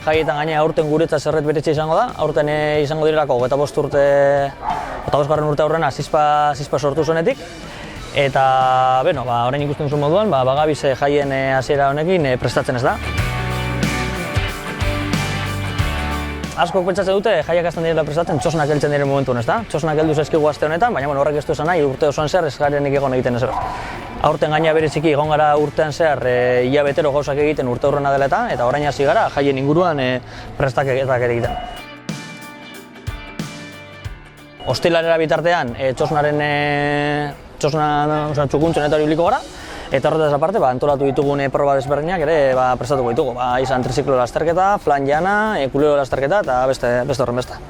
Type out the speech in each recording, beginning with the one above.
jaietan gainera aurten guretzat zerbait beretsia izango da, aurten izango direlako 25 urte, 25. urte aurrena zizpa sortu zuenetik. Eta, orain ikusten zuen moduan, bagabiz jaien hasiera honekin prestatzen ez da. Askok pentsatzen dute jaiak hasten direla prestatzen txosnak heltzen diren momentuan, ez da? Txosnak heldu zaizkigu aste honetan, baina horrek ez du esan nahi urte osoan zehar ez garenik egon egiten ez ber. Aurten gaina bereziki egon gara urtean zehar hilabetero gauzak egiten urte aurrena dela eta orain hasi gara jaien inguruan prestaketak egiten. Ostilarera bitartean txukuntzen eta hori ibiliko gara, eta horretaz aparte antolatu ditugun proba desberdinak ere prestatuko ditugu. Izan triziklo lasterketa, flan jana, kulero lasterketa eta beste horren beste.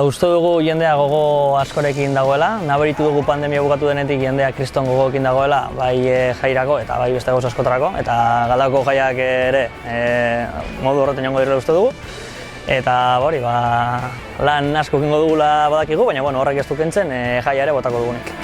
Uste dugu jendea gogo askorekin dagoela, nabaritu dugu pandemia bukatu denetik jendea kriston gogoekin dagoela, bai jairako eta bai beste gauza askotarako, eta Galdakako jaiak ere modu horretan joango direla uste dugu. Eta lan asko egingo dugula badakigu, baina horrek ez du kentzen jaia ere botako dugunik.